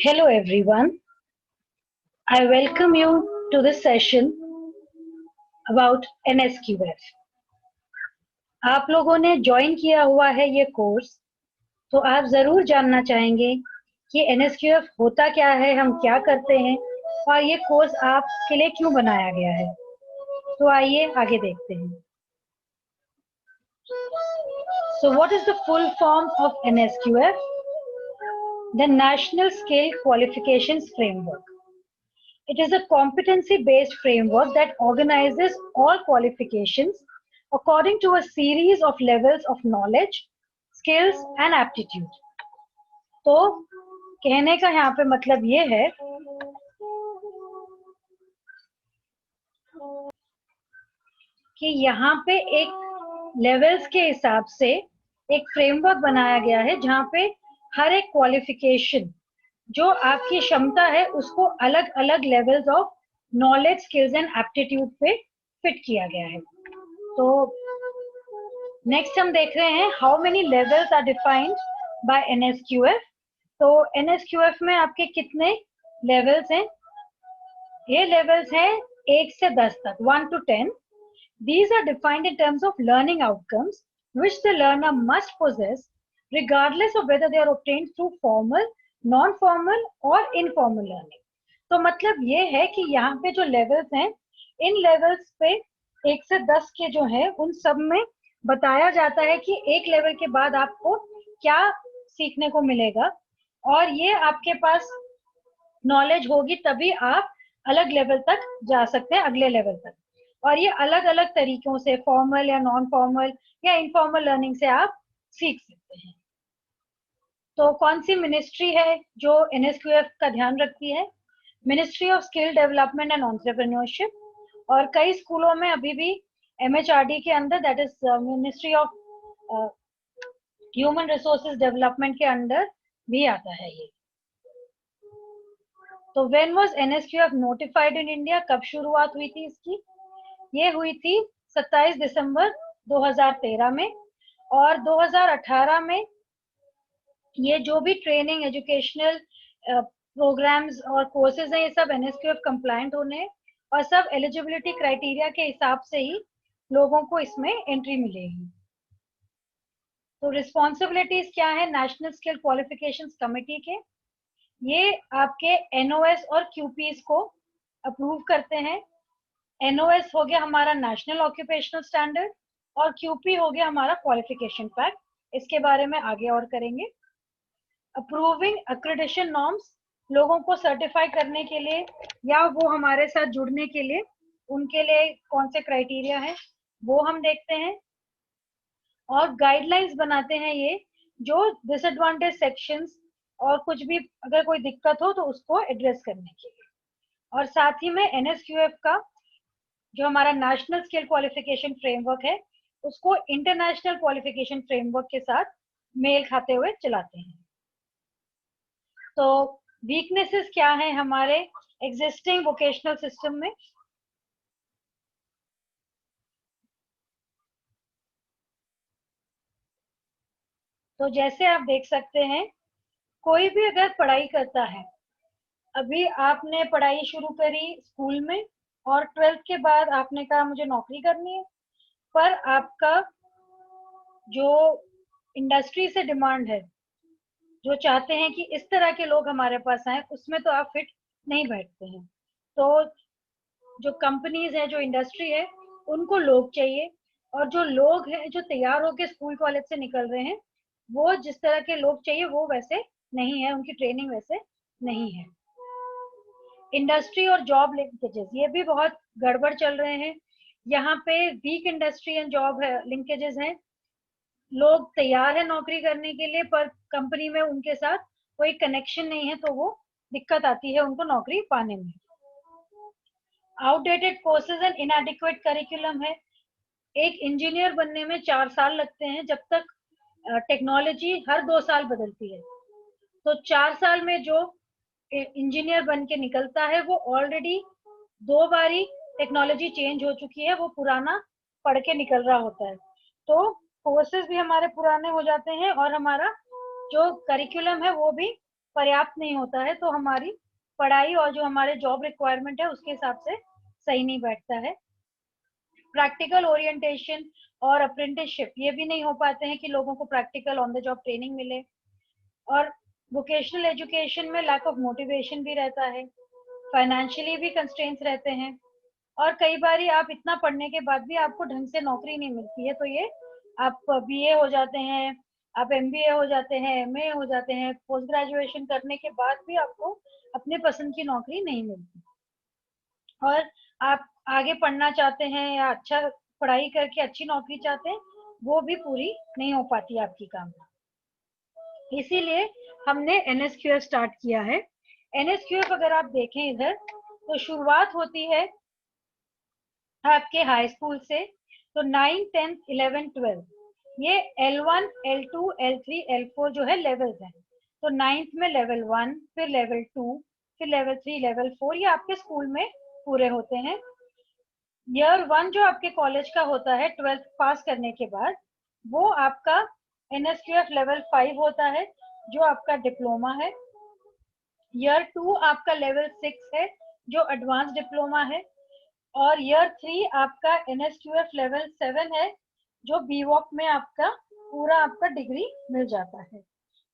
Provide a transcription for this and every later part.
Hello everyone, I welcome you to this session about NSQF. आप लोगों ने join किया हुआ है ये कोर्स, तो आप जरूर जानना चाहेंगे कि NSQF होता क्या है, हम क्या करते हैं और ये कोर्स आपके लिए क्यों बनाया गया है। तो आइए आगे देखते हैं। So what is the full form of NSQF? The National Skill Qualifications Framework. It is a competency-based framework that organizes all qualifications according to a series of levels of knowledge, skills and aptitude. तो कहने का यहाँ पे मतलब ये है कि यहाँ पे एक लेवल्स के हिसाब से एक फ्रेमवर्क बनाया गया है जहाँ पे हर एक क्वालिफिकेशन जो आपकी क्षमता है उसको अलग अलग levels of knowledge, skills and aptitude पे फिट किया गया है। तो नेक्स्ट हम देख रहे हैं how many levels are defined by NSQF। तो NSQF में आपके कितने लेवल्स हैं? ये लेवल्स हैं 1 से 10 तक, 1 to 10. These are defined in terms of learning outcomes which the learner must possess regardless of whether they are obtained through formal, non-formal or informal learning. तो मतलब ये है कि यहाँ पे जो लेवल्स हैं, इन लेवल्स पे 1 से 10 के जो है उन सब में बताया जाता है कि एक लेवल के बाद आपको क्या सीखने को मिलेगा, और ये आपके पास नॉलेज होगी तभी आप अलग लेवल तक जा सकते हैं, अगले लेवल तक। और ये अलग अलग तरीकों से, फॉर्मल या नॉन फॉर्मल या इनफॉर्मल लर्निंग से आप सीख सकते हैं। तो कौन सी मिनिस्ट्री है जो NSQF का ध्यान रखती है? Ministry of skill development and entrepreneurship, और कई स्कूलों में अभी भी MHRD के अंदर, that is ministry of human resources development के अंदर भी आता है ये। तो when was NSQF notified in India? कब शुरुआत हुई थी इसकी? ये हुई थी 27 दिसंबर 2013 में, और 2018 में ये जो भी ट्रेनिंग, एजुकेशनल प्रोग्राम्स और कोर्सेज हैं, ये सब NSQF कंप्लायंट होने हैं और सब एलिजिबिलिटी क्राइटेरिया के हिसाब से ही लोगों को इसमें एंट्री मिलेगी। तो रिस्पॉन्सिबिलिटीज क्या है नेशनल स्किल क्वालिफिकेशंस कमेटी के? ये आपके NOS और QPs को अप्रूव करते हैं। NOS हो गया हमारा नेशनल ऑक्यूपेशनल स्टैंडर्ड और QP हो गया हमारा क्वालिफिकेशन पैक। इसके बारे में आगे और करेंगे। अप्रूविंग एक्रेडिटेशन नॉर्म्स, लोगों को सर्टिफाई करने के लिए या वो हमारे साथ जुड़ने के लिए उनके लिए कौन से क्राइटेरिया है वो हम देखते हैं। और गाइडलाइंस बनाते हैं ये, जो डिसएडवांटेज सेक्शंस और कुछ भी अगर कोई दिक्कत हो तो उसको एड्रेस करने के लिए। और साथ ही में NSQF का जो हमारा नेशनल स्किल क्वालिफिकेशन फ्रेमवर्क है उसको इंटरनेशनल क्वालिफिकेशन फ्रेमवर्क के साथ मेल खाते हुए चलाते हैं। तो वीकनेसेस क्या है हमारे एग्जिस्टिंग वोकेशनल सिस्टम में? तो जैसे आप देख सकते हैं, कोई भी अगर पढ़ाई करता है, अभी आपने पढ़ाई शुरू करी स्कूल में और 12th के बाद आपने कहा मुझे नौकरी करनी है, पर आपका जो इंडस्ट्री से डिमांड है, जो चाहते हैं कि इस तरह के लोग हमारे पास आए, उसमें तो आप फिट नहीं बैठते हैं। तो जो कंपनीज है, जो इंडस्ट्री है, उनको लोग चाहिए, और जो लोग हैं जो तैयार होकर स्कूल कॉलेज से निकल रहे हैं, वो जिस तरह के लोग चाहिए वो वैसे नहीं है, उनकी ट्रेनिंग वैसे नहीं है। इंडस्ट्री और जॉब लिंकेजेस, ये भी बहुत गड़बड़ चल रहे हैं। यहाँ पे weak industry and job linkages हैं। लोग तैयार है नौकरी करने के लिए, पर कंपनी में उनके साथ कोई कनेक्शन नहीं है, तो वो दिक्कत आती है उनको नौकरी पाने में। आउटडेटेड कोर्सेज एंड इनएडिक्वेट करिकुलम है। एक इंजीनियर बनने में 4 साल लगते हैं, जब तक टेक्नोलॉजी हर 2 साल बदलती है। तो 4 साल में जो इंजीनियर बन के निकलता है वो ऑलरेडी 2 बारी टेक्नोलॉजी चेंज हो चुकी है, वो पुराना पढ़ के निकल रहा होता है। तो कोर्सेज भी हमारे पुराने हो जाते हैं और हमारा जो करिकुलम है वो भी पर्याप्त नहीं होता है, तो हमारी पढ़ाई और जो हमारे जॉब रिक्वायरमेंट है उसके हिसाब से सही नहीं बैठता है। प्रैक्टिकल ओरिएंटेशन और अप्रेंटिसशिप ये भी नहीं हो पाते हैं कि लोगों को practical on the job training मिले। और वोकेशनल एजुकेशन में लैक ऑफ मोटिवेशन भी रहता है, फाइनेंशियली भी कंस्ट्रेंट्स रहते हैं, और कई बार आप इतना पढ़ने के बाद भी आपको ढंग से नौकरी नहीं मिलती है। तो ये आप बीए हो जाते हैं, आप एमबीए हो जाते हैं, एमए हो जाते हैं, पोस्ट ग्रेजुएशन करने के बाद भी आपको अपने पसंद की नौकरी नहीं मिलती, और आप आगे पढ़ना चाहते हैं या अच्छा पढ़ाई करके अच्छी नौकरी चाहते हैं, वो भी पूरी नहीं हो पाती आपकी कामना। इसीलिए हमने एनएसक्यूएफ स्टार्ट किया है। एनएसक्यूएफ अगर आप देखें इधर, तो शुरुआत होती है आपके हाई स्कूल से। तो 9, 10, 11, 12 ये L1, L2, L3, L4 जो है लेवल्स हैं। तो 9th में लेवल 1, फिर लेवल 2, फिर लेवल 3, लेवल 4, ये आपके स्कूल में पूरे होते हैं। ईयर 1 जो आपके कॉलेज का होता है 12th पास करने के बाद, वो आपका एनएसक्यूएफ लेवल 5 होता है, जो आपका डिप्लोमा है। ईयर 2 आपका लेवल 6 है, जो एडवांस डिप्लोमा है। और ईयर 3 आपका एनएसक्यूएफ लेवल 7 है, जो बीवॉक में आपका पूरा आपका डिग्री मिल जाता है।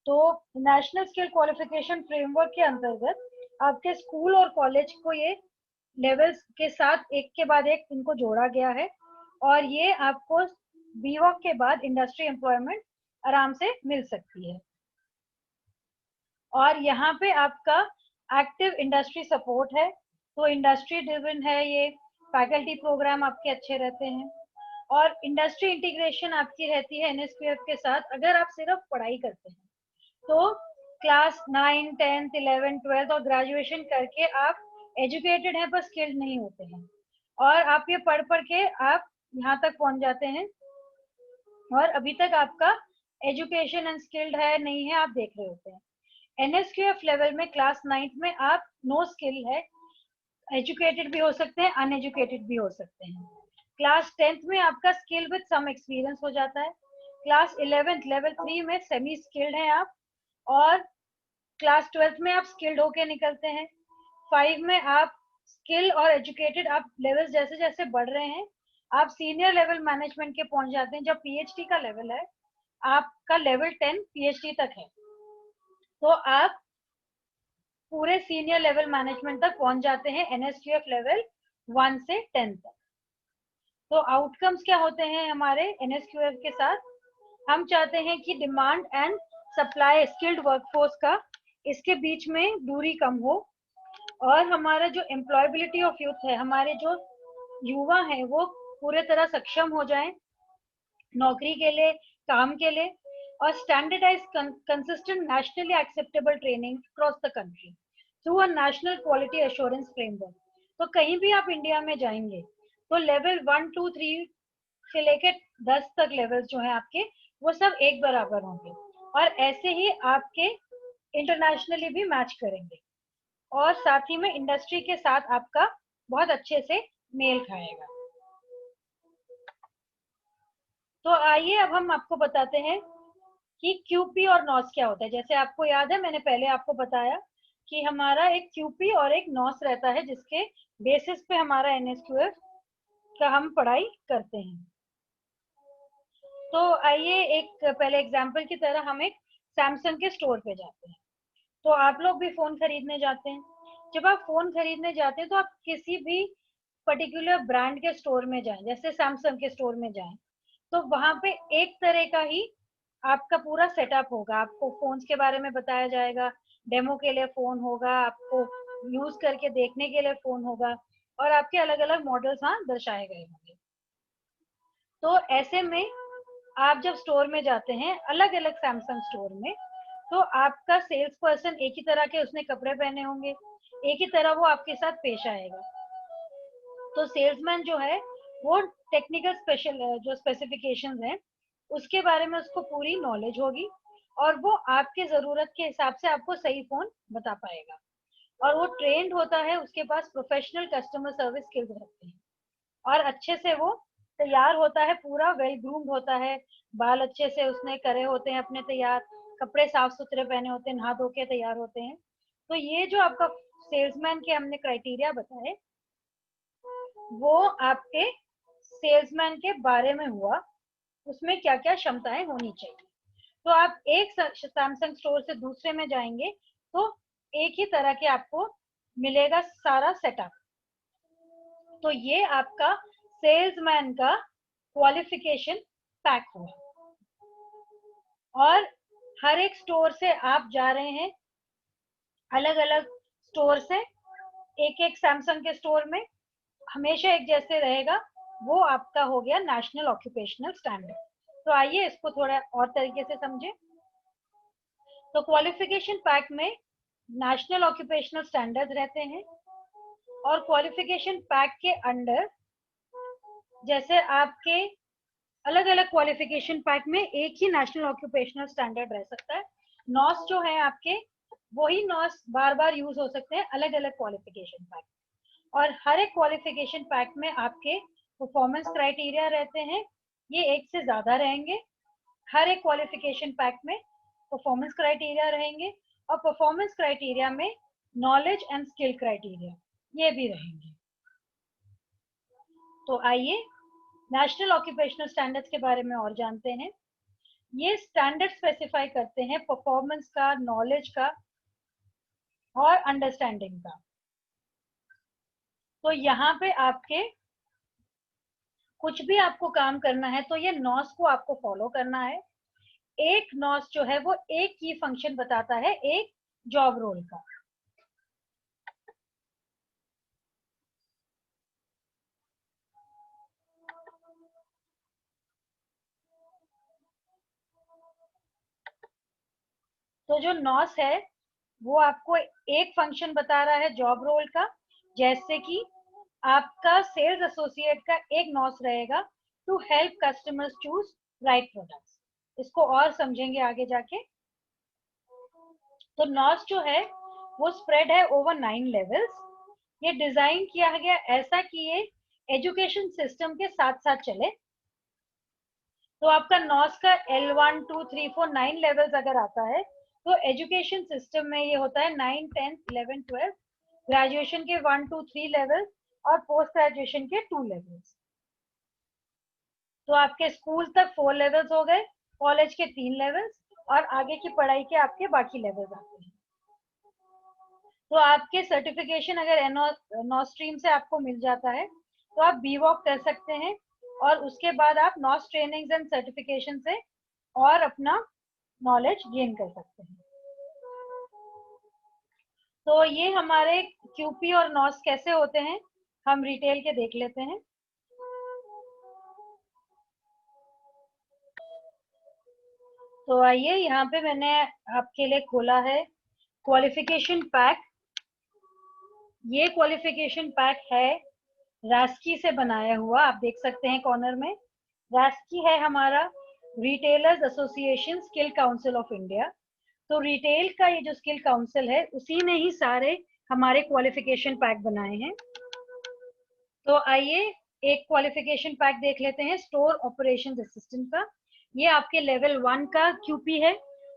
तो नेशनल स्किल क्वालिफिकेशन फ्रेमवर्क के अंतर्गत आपके स्कूल और कॉलेज को ये लेवल्स के साथ एक के बाद एक इनको जोड़ा गया है, और ये आपको बीवॉक के बाद इंडस्ट्री एम्प्लॉयमेंट आराम से मिल सकती है। और यहाँ पे आपका एक्टिव इंडस्ट्री सपोर्ट है, तो इंडस्ट्री ड्रिवन है ये, फैकल्टी प्रोग्राम आपके अच्छे रहते हैं, और इंडस्ट्री इंटीग्रेशन आपकी रहती है एनएसक्यूएफ के साथ। अगर आप सिर्फ पढ़ाई करते हैं तो क्लास 9, 10, 11, 12 और ग्रेजुएशन करके आप एजुकेटेड हैं पर स्किल्ड नहीं होते हैं, और आप ये पढ़ पढ़ के आप यहाँ तक पहुंच जाते हैं, और अभी तक आपका एजुकेशन अनस्किल्ड है नहीं है आप देख रहे होते हैं। एनएसक्यूएफ लेवल में क्लास 9th में आप नो स्किल है, एजुकेटेड भी हो सकते हैं, अनएजुकेटेड भी हो सकते हैं। क्लास 10th में आपका स्किल विद सम एक्सपीरियंस हो जाता है। क्लास 11th लेवल 3 में सेमी स्किल्ड हैं आप, और क्लास 12th में आप स्किल्ड होके निकलते हैं। 5 में आप स्किल और एजुकेटेड, आप लेवल जैसे जैसे बढ़ रहे हैं आप सीनियर लेवल मैनेजमेंट के पहुंच जाते हैं। जब पीएचडी का लेवल है, आपका लेवल 10 पीएचडी तक है, तो आप पूरे सीनियर लेवल मैनेजमेंट तक पहुंच जाते हैं एनएसक्यूएफ लेवल 1 से 10 तक। तो आउटकम्स क्या होते हैं हमारे एनएसक्यूएफ के साथ? हम चाहते हैं कि demand and supply skilled workforce का, इसके बीच में दूरी कम हो, और हमारा जो एम्प्लॉयबिलिटी ऑफ यूथ है, हमारे जो युवा है वो पूरे तरह सक्षम हो जाएं नौकरी के लिए, काम के लिए, और standardise consistent nationally acceptable training across the country through a national quality assurance framework. तो कहीं भी आप इंडिया में जाएंगे तो लेवल 1, 2, 3 से लेकर 10 तक लेवल जो है आपके, वो सब एक बराबर होंगे, और ऐसे ही आपके इंटरनेशनली भी मैच करेंगे, और साथ ही में इंडस्ट्री के साथ आपका बहुत अच्छे से मेल खाएगा। तो आइए अब हम आपको बताते हैं कि क्यूपी और नॉस क्या होता है। जैसे आपको याद है, मैंने पहले आपको बताया कि हमारा एक क्यूपी और एक नॉस रहता है, जिसके बेसिस पे हमारा एनएसक्यूएफ का हम पढ़ाई करते हैं। तो आइए एक पहले एग्जांपल की तरह हम एक सैमसंग के स्टोर पे जाते हैं। तो आप लोग भी फोन खरीदने जाते हैं। जब आप फोन खरीदने जाते हैं तो आप किसी भी पर्टिकुलर ब्रांड के स्टोर में जाएं, जैसे सैमसंग के स्टोर में जाएं, तो वहां पे एक तरह का ही आपका पूरा सेटअप होगा। आपको फोन्स के बारे में बताया जाएगा, डेमो के लिए फोन होगा, आपको यूज करके देखने के लिए फोन होगा, और आपके अलग अलग मॉडल्स हाँ दर्शाए गए होंगे। तो ऐसे में आप जब स्टोर में जाते हैं, अलग अलग सैमसंग स्टोर में, तो आपका सेल्स पर्सन एक ही तरह के उसने कपड़े पहने होंगे, एक ही तरह वो आपके साथ पेश आएगा। तो सेल्समैन जो है वो टेक्निकल स्पेशल जो स्पेसिफिकेशंस हैं उसके बारे में उसको पूरी नॉलेज होगी, और वो आपके जरूरत के हिसाब से आपको सही फोन बता पाएगा, और वो ट्रेंड होता है, उसके पास प्रोफेशनल कस्टमर सर्विस स्किल्स रहते हैं, और अच्छे से वो तैयार होता है, पूरा वेल ग्रूम्ड होता है, बाल अच्छे से उसने करे होते हैं अपने तैयार, कपड़े साफ सुथरे पहने होते हैं, नहा धो के तैयार होते हैं। तो ये जो आपका सेल्समैन के हमने क्राइटेरिया बताए, वो आपके सेल्समैन के बारे में हुआ, उसमें क्या क्या क्षमताएं होनी चाहिए। तो आप एक सैमसंग स्टोर से दूसरे में जाएंगे तो एक ही तरह के आपको मिलेगा सारा सेटअप। तो ये आपका सेल्समैन का क्वालिफिकेशन पैक हुआ। और हर एक स्टोर से आप जा रहे हैं, अलग अलग स्टोर से, एक एक सैमसंग के स्टोर में हमेशा एक जैसे रहेगा, वो आपका हो गया नेशनल ऑक्यूपेशनल स्टैंडर्ड। तो आइए इसको थोड़ा और तरीके से समझें। तो क्वालिफिकेशन पैक में नेशनल ऑक्यूपेशनल स्टैंडर्ड रहते हैं, और क्वालिफिकेशन पैक के अंडर जैसे आपके अलग अलग क्वालिफिकेशन पैक में एक ही नेशनल ऑक्यूपेशनल स्टैंडर्ड रह सकता है। नॉस जो है आपके, वही नॉस बार बार यूज हो सकते हैं अलग अलग क्वालिफिकेशन पैक। और हर एक क्वालिफिकेशन पैक में आपके परफॉर्मेंस क्राइटेरिया रहते हैं, ये एक से ज्यादा रहेंगे। हर एक क्वालिफिकेशन पैक में परफॉर्मेंस क्राइटेरिया रहेंगे, और परफॉर्मेंस क्राइटेरिया में नॉलेज एंड स्किल क्राइटेरिया ये भी रहेंगे। तो आइए नेशनल ऑक्यूपेशनल स्टैंडर्ड्स के बारे में और जानते हैं। ये स्टैंडर्ड स्पेसिफाई करते हैं परफॉर्मेंस का, नॉलेज का और अंडरस्टैंडिंग का। तो यहाँ पे आपके कुछ भी आपको काम करना है तो ये नॉस को आपको फॉलो करना है। एक नॉस जो है वो एक की फंक्शन बताता है एक जॉब रोल का। तो जो नॉस है वो आपको एक फंक्शन बता रहा है जॉब रोल का। जैसे कि आपका सेल्स एसोसिएट का एक नॉस रहेगा, to help customers choose right products. इसको और समझेंगे आगे जाके। तो नॉस जो है वो स्प्रेड है ओवर 9 लेवल्स। ये डिजाइन किया गया ऐसा कि ये एजुकेशन सिस्टम के साथ साथ चले। तो आपका नॉस का L1 2 3 4 9 लेवल्स अगर आता है, तो एजुकेशन सिस्टम में ये होता है 9 10 11 12, ग्रेजुएशन के 1 2 3 लेवल और पोस्ट ग्रेजुएशन के 2 लेवल्स। तो आपके स्कूल तक 4 लेवल्स हो गए, कॉलेज के 3 लेवल्स, और आगे की पढ़ाई के आपके बाकी लेवल्स आते हैं। तो आपके सर्टिफिकेशन अगर नॉस स्ट्रीम से आपको मिल जाता है तो आप बीवॉक कर सकते हैं, और उसके बाद आप नॉस ट्रेनिंग्स एंड सर्टिफिकेशन से और अपना नॉलेज गेन कर सकते हैं। तो ये हमारे क्यूपी और नॉस कैसे होते हैं हम रिटेल के देख लेते हैं। तो आइए, यहाँ पे मैंने आपके लिए खोला है क्वालिफिकेशन पैक। ये क्वालिफिकेशन पैक है रास्की से बनाया हुआ, आप देख सकते हैं कॉर्नर में। रास्की है हमारा retailers association skill council of India. तो रिटेल का ये जो स्किल काउंसिल है, उसी ने ही सारे हमारे क्वालिफिकेशन पैक बनाए हैं। तो आइए एक क्वालिफिकेशन पैक देख लेते हैं स्टोर ऑपरेशंस असिस्टेंट का। ये आपके लेवल 1 का क्यूपी है,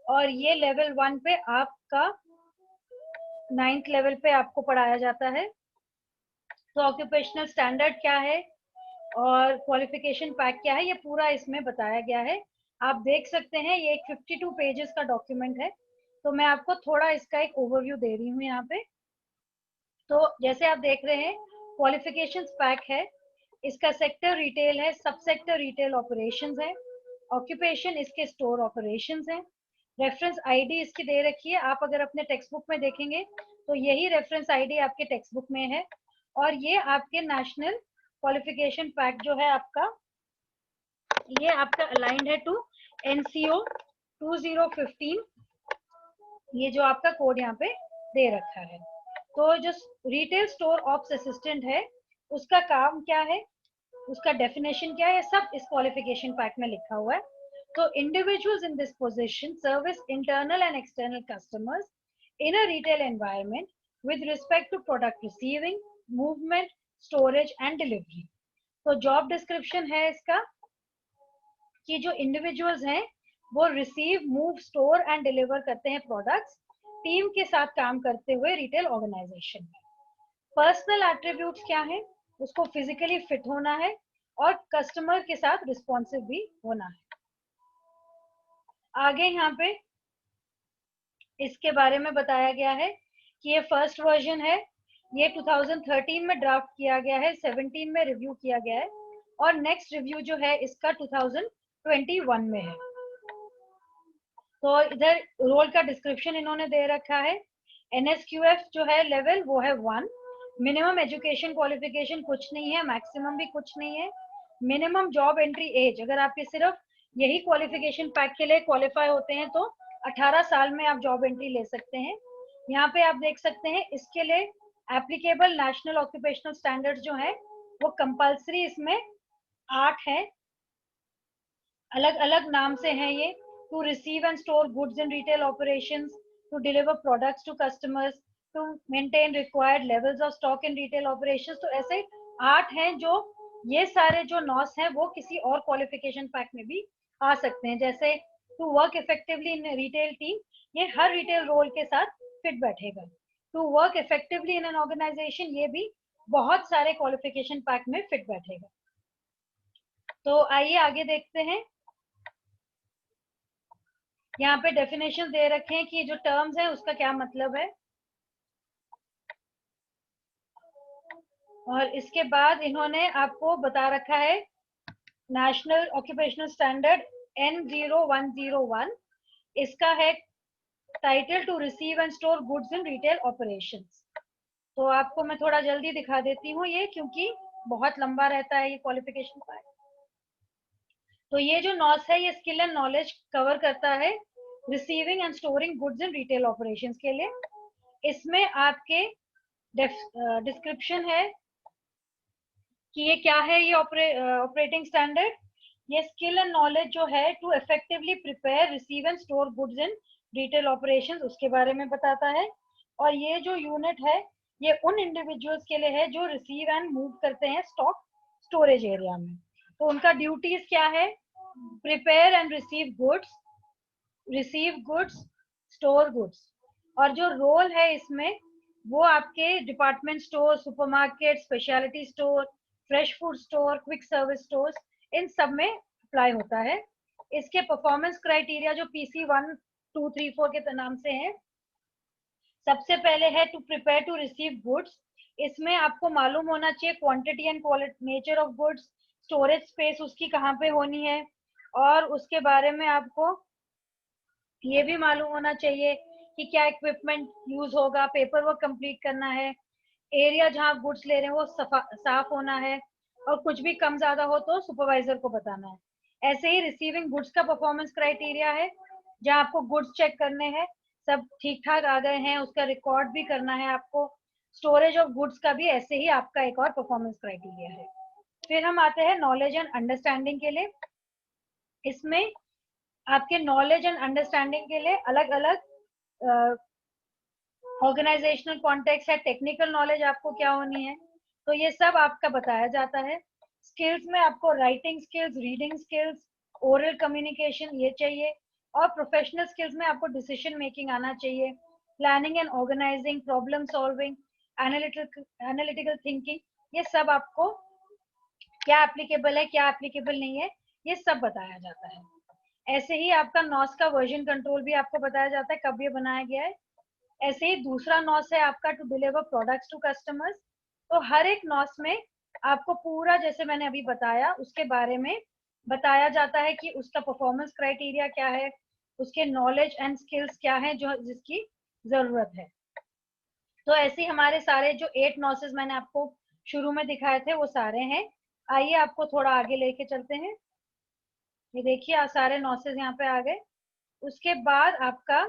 और ये लेवल 1 पे आपका 9th लेवल पे आपको पढ़ाया जाता है। तो ऑक्यूपेशनल स्टैंडर्ड क्या है और क्वालिफिकेशन पैक क्या है, ये पूरा इसमें बताया गया है। आप देख सकते हैं ये एक 52 पेजेस का डॉक्यूमेंट है। तो मैं आपको थोड़ा इसका एक ओवरव्यू दे रही हूँ यहाँ पे। तो जैसे आप देख रहे हैं क्वालिफिकेशन पैक है, इसका सेक्टर रिटेल है, सब सेक्टर रिटेल ऑपरेशंस है, ऑक्यूपेशन इसके स्टोर ऑपरेशंस है। रेफरेंस आईडी इसकी दे रखी है, आप अगर अपने टेक्स्ट बुक में देखेंगे तो यही रेफरेंस आईडी आपके टेक्स्ट बुक में है। और ये आपके नेशनल क्वालिफिकेशन पैक जो है आपका, ये आपका अलाइंड है टू NCO 2015। ये जो आपका कोड यहाँ पे दे रखा है। तो जो रिटेल स्टोर ऑप्स असिस्टेंट है, उसका काम क्या है, उसका डेफिनेशन क्या है, ये सब इस क्वालिफिकेशन पैक में लिखा हुआ है। तो individuals in this position service internal and external customers in a retail environment with respect to product receiving, movement, storage and delivery। तो जॉब डिस्क्रिप्शन है इसका कि जो इंडिविजुअल्स हैं वो receive, move, store and deliver करते हैं प्रोडक्ट्स, टीम के साथ काम करते हुए रिटेल ऑर्गेनाइजेशन में। पर्सनल एट्रीब्यूट्स क्या है? उसको फिजिकली फिट होना है और कस्टमर के साथ रिस्पॉन्सिव भी होना है। आगे यहाँ पे इसके बारे में बताया गया है कि ये फर्स्ट वर्जन है, ये 2013 में ड्राफ्ट किया गया है, 17 में रिव्यू किया गया है और नेक्स्ट रिव्यू जो है इसका 2021 में है। तो इधर रोल का डिस्क्रिप्शन इन्होंने दे रखा है। NSQF जो है लेवल वो है 1, मिनिमम एजुकेशन क्वालिफिकेशन कुछ नहीं है, मैक्सिमम भी कुछ नहीं है। मिनिमम जॉब एंट्री एज, अगर आपके सिर्फ यही क्वालिफिकेशन पैक के लिए क्वालिफाई होते हैं तो 18 साल में आप जॉब एंट्री ले सकते हैं। यहाँ पे आप देख सकते हैं इसके लिए एप्लीकेबल नेशनल ऑक्यूपेशनल स्टैंडर्ड्स जो है वो कंपल्सरी इसमें 8 है, अलग अलग नाम से हैं ये। To receive and store goods in retail operations, to deliver products to customers, to maintain required levels of stock in retail operations. तो ऐसे 8 हैं जो ये सारे जो नॉस हैं वो किसी और क्वालिफिकेशन पैक में भी आ सकते हैं। जैसे to work effectively in retail team, ये हर रिटेल रोल के साथ फिट बैठेगा। To work effectively in an organisation, ये भी बहुत सारे क्वालिफिकेशन पैक में फिट बैठेगा। तो आइए आगे देखते हैं। यहाँ पे डेफिनेशन दे रखे हैं कि जो टर्म्स है उसका क्या मतलब है, और इसके बाद इन्होंने आपको बता रखा है नेशनल ऑक्यूपेशनल स्टैंडर्ड N0101, इसका है title to receive and store goods in retail operations. तो आपको मैं थोड़ा जल्दी दिखा देती हूँ ये, क्योंकि बहुत लंबा रहता है ये क्वालिफिकेशन पार्ट। तो ये जो नॉस है ये स्किल एंड नॉलेज कवर करता है receiving end storing goods in retail operations के लिए। इसमें आपके डिस्क्रिप्शन है कि ये क्या है, ये ऑपरेटिंग स्टैंडर्ड। ये स्किल एंड नॉलेज जो है to effectively prepare, receive and store goods in retail operations, उसके बारे में बताता है। और ये जो यूनिट है ये उन इंडिविजुअल्स के लिए है जो रिसीव एंड मूव करते हैं स्टॉक स्टोरेज एरिया में। तो उनका ड्यूटीज क्या है? Prepare and receive goods, store goods. और जो रोल है इसमें वो आपके department store, supermarket, speciality store, fresh food store, quick service stores, इन सब में अप्लाई होता है। इसके परफॉर्मेंस क्राइटेरिया जो PC 1, 2, 3, 4 के नाम से है। सबसे पहले है to prepare to receive goods, इसमें आपको मालूम होना चाहिए quantity and quality, nature of goods, storage space उसकी कहाँ पे होनी है, और उसके बारे में आपको ये भी मालूम होना चाहिए कि क्या इक्विपमेंट यूज होगा, पेपर वर्क कंप्लीट करना है, एरिया जहाँ गुड्स ले रहे हैं वो साफ होना है, और कुछ भी कम ज्यादा हो तो सुपरवाइजर को बताना है। ऐसे ही रिसीविंग गुड्स का परफॉर्मेंस क्राइटेरिया है, जहाँ आपको गुड्स चेक करने हैं सब ठीक ठाक आ गए हैं, उसका रिकॉर्ड भी करना है आपको। स्टोरेज ऑफ गुड्स का भी ऐसे ही आपका एक और परफॉर्मेंस क्राइटेरिया है। फिर हम आते हैं नॉलेज एंड अंडरस्टैंडिंग के लिए। इसमें आपके नॉलेज एंड अंडरस्टैंडिंग के लिए अलग अलग ऑर्गेनाइजेशनल कॉन्टेक्स्ट है, टेक्निकल नॉलेज आपको क्या होनी है, तो ये सब आपका बताया जाता है। स्किल्स में आपको writing skills, reading skills, oral communication ये चाहिए, और प्रोफेशनल स्किल्स में आपको डिसीजन मेकिंग आना चाहिए, planning and organising, problem solving, analytical thinking, ये सब आपको क्या एप्लीकेबल है क्या एप्लीकेबल नहीं है ये सब बताया जाता है। ऐसे ही आपका नॉस का वर्जन कंट्रोल भी आपको बताया जाता है, कब ये बनाया गया है। ऐसे ही दूसरा नॉस है आपका to deliver products to customers. तो हर एक नॉस में आपको पूरा, जैसे मैंने अभी बताया, उसके बारे में बताया जाता है कि उसका परफॉर्मेंस क्राइटेरिया क्या है, उसके नॉलेज एंड स्किल्स क्या है जो जिसकी जरूरत है। तो ऐसे ही हमारे सारे जो 8 नॉसेस मैंने आपको शुरू में दिखाए थे वो सारे हैं। आइए आपको थोड़ा आगे लेके चलते हैं। ये देखिए आप सारे नॉसेस यहाँ पे आ गए। उसके बाद आपका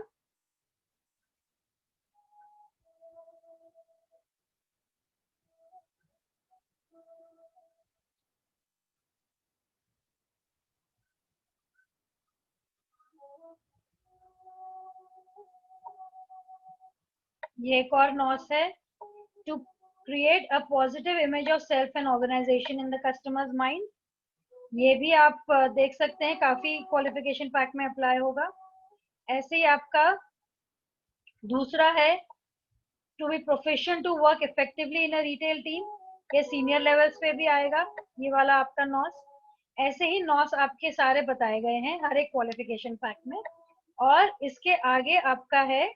ये एक और नॉस है, to create a positive image of self and organization in the customer's mind. ये भी आप देख सकते हैं, काफी क्वालिफिकेशन पैक में अप्लाई होगा। ऐसे ही आपका दूसरा है to be profession to work effectively in a retail team. ये सीनियर लेवल्स पे भी आएगा, ये वाला आपका नॉस। ऐसे ही नॉस आपके सारे बताए गए हैं हर एक क्वालिफिकेशन पैक में। और इसके आगे आपका है,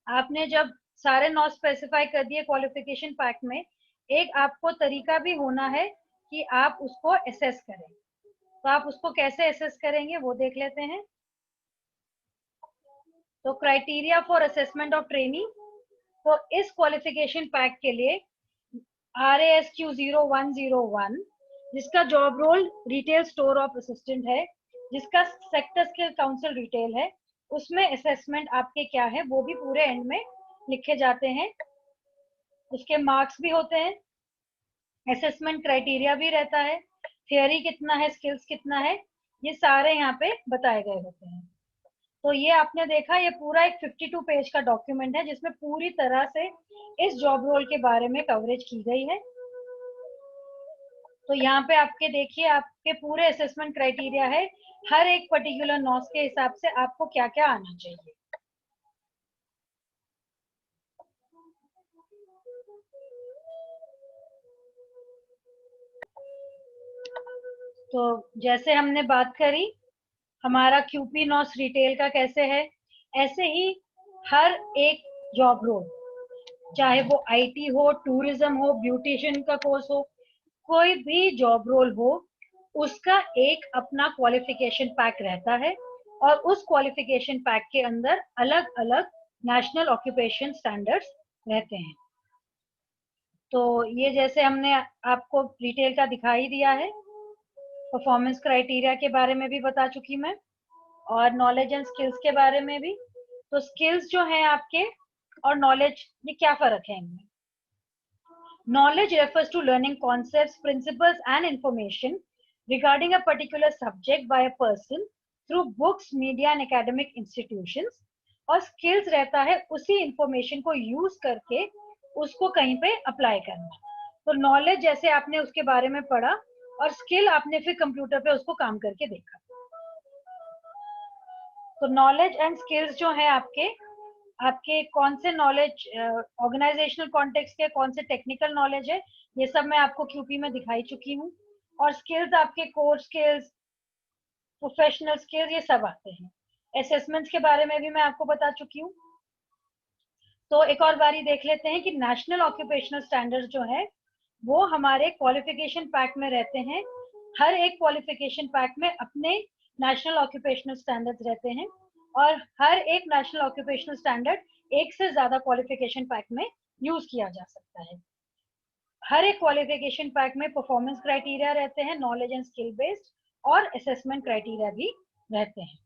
आपने जब सारे नॉस स्पेसिफाई कर दिए क्वालिफिकेशन पैक में, एक आपको तरीका भी होना है कि आप उसको असेस करें। तो आप उसको कैसे असेस करेंगे वो देख लेते हैं। तो criteria for assessment of trainee, तो इस क्वालिफिकेशन पैक के लिए RASQ 0101, जिसका job role retail store of assistant है, जिसका सेक्टर स्किल काउंसिल रिटेल है, उसमें असेसमेंट आपके क्या है वो भी पूरे एंड में लिखे जाते हैं। उसके मार्क्स भी होते हैं, असेसमेंट क्राइटेरिया भी रहता है, थियोरी कितना है, स्किल्स कितना है, ये सारे यहाँ पे बताए गए होते हैं। तो ये आपने देखा, ये पूरा एक 52 पेज का डॉक्यूमेंट है जिसमें पूरी तरह से इस जॉब रोल के बारे में कवरेज की गई है। तो यहाँ पे आपके देखिए, आपके पूरे असेसमेंट क्राइटेरिया है, हर एक पर्टिकुलर नॉस के हिसाब से आपको क्या क्या आना चाहिए। तो जैसे हमने बात करी हमारा QP नॉस रिटेल का कैसे है, ऐसे ही हर एक जॉब रोल, चाहे वो IT हो, टूरिज्म हो, ब्यूटिशियन का कोर्स हो, कोई भी जॉब रोल हो, उसका एक अपना क्वालिफिकेशन पैक रहता है। और उस क्वालिफिकेशन पैक के अंदर अलग अलग नेशनल ऑक्यूपेशन स्टैंडर्ड्स रहते हैं। तो ये जैसे हमने आपको रिटेल का दिखाई दिया है, परफॉर्मेंस क्राइटेरिया के बारे में भी बता चुकी मैं, और नॉलेज एंड स्किल्स के बारे में भी। तो स्किल्स जो हैं आपके और नॉलेज, ये क्या फर्क है इनमें? Knowledge refers to learning concepts, principles, and information regarding a particular subject by a person through books, media, and academic institutions. और skills रहता है उसी information को use करके उसको कहीं पे apply करना। तो knowledge जैसे आपने उसके बारे में पढ़ा, और skill आपने फिर कंप्यूटर पे उसको काम करके देखा। तो नॉलेज एंड स्किल्स जो है आपके आपके कौन से नॉलेज ऑर्गेनाइजेशनल कॉन्टेक्स्ट के, कौन से टेक्निकल नॉलेज है, ये सब मैं आपको QP में दिखाई चुकी हूँ। और स्किल्स आपके कोर स्किल्स, प्रोफेशनल स्किल्स, ये सब आते हैं। असेसमेंट्स के बारे में भी मैं आपको बता चुकी हूँ। तो एक और बारी देख लेते हैं कि नेशनल ऑक्यूपेशनल स्टैंडर्ड्स जो है वो हमारे क्वालिफिकेशन पैक में रहते हैं। हर एक क्वालिफिकेशन पैक में अपने नेशनल ऑक्यूपेशनल स्टैंडर्ड्स रहते हैं, और हर एक नेशनल ऑक्यूपेशनल स्टैंडर्ड एक से ज्यादा क्वालिफिकेशन पैक में यूज किया जा सकता है। हर एक क्वालिफिकेशन पैक में परफॉर्मेंस क्राइटेरिया रहते हैं, नॉलेज एंड स्किल बेस्ड, और असेसमेंट क्राइटेरिया भी रहते हैं।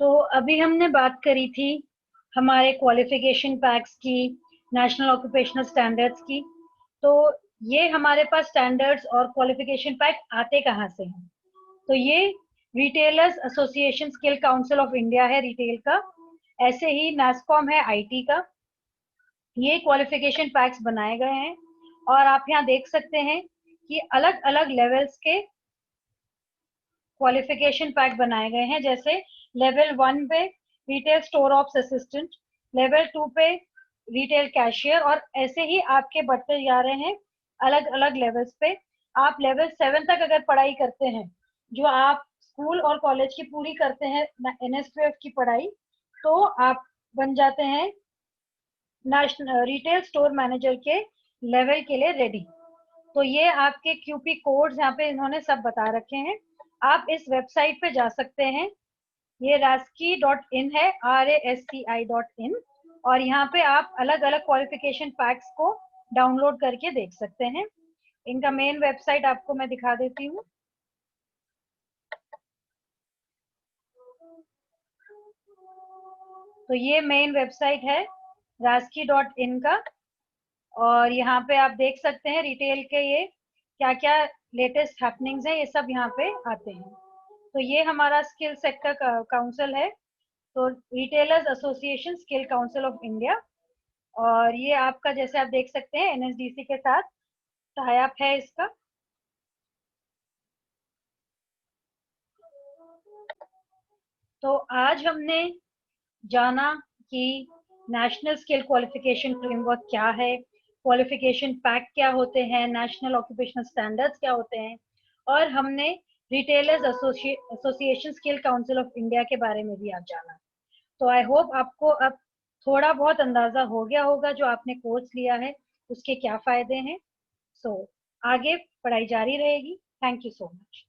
तो अभी हमने बात करी थी हमारे क्वालिफिकेशन पैक्स की, नेशनल ऑक्यूपेशनल स्टैंडर्ड्स की। तो ये हमारे पास स्टैंडर्ड्स और क्वालिफिकेशन पैक आते कहाँ से हैं? तो ये retailers association skill council of India है रिटेल का, ऐसे ही नास्कॉम है IT का। ये क्वालिफिकेशन पैक्स बनाए गए हैं, और आप यहाँ देख सकते हैं कि अलग अलग लेवल्स के क्वालिफिकेशन पैक बनाए गए हैं। जैसे लेवल 1 पे retail store of assistant, level 2 पे रिटेल कैशियर, और ऐसे ही आपके बढ़ते जा रहे हैं अलग अलग लेवल्स पे। आप लेवल 7 तक अगर पढ़ाई करते हैं, जो आप स्कूल और कॉलेज की पूरी करते हैं NSQF की पढ़ाई, तो आप बन जाते हैं नेशनल रिटेल स्टोर मैनेजर के लेवल के लिए रेडी। तो ये आपके QP कोड्स यहाँ पे इन्होंने सब बता रखे हैं, आप इस वेबसाइट पे जा सकते हैं। ये rasci.in है, RASCI.in, और यहाँ पे आप अलग अलग क्वालिफिकेशन पैक्स को डाउनलोड करके देख सकते हैं। इनका मेन वेबसाइट आपको मैं दिखा देती हूँ। तो ये मेन वेबसाइट है rasky.in का। और यहाँ पे आप देख सकते हैं रिटेल के ये क्या क्या लेटेस्ट हैपनिंग्स हैं, ये सब यहाँ पे आते हैं। तो ये हमारा स्किल सेक्टर काउंसिल है, तो retailers association skill council of India. और ये आपका जैसे आप देख सकते हैं एनएसडीसी के साथ टाई अप है इसका। तो आज हमने जाना कि नेशनल स्किल क्वालिफिकेशन फ्रेमवर्क क्या है, क्वालिफिकेशन पैक क्या होते हैं, नेशनल ऑक्यूपेशनल स्टैंडर्ड्स क्या होते हैं, और हमने retailers association skill council of India के बारे में भी आज जाना। तो आई होप आपको अब थोड़ा बहुत अंदाजा हो गया होगा जो आपने कोर्स लिया है उसके क्या फायदे हैं। सो आगे पढ़ाई जारी रहेगी। Thank you so much.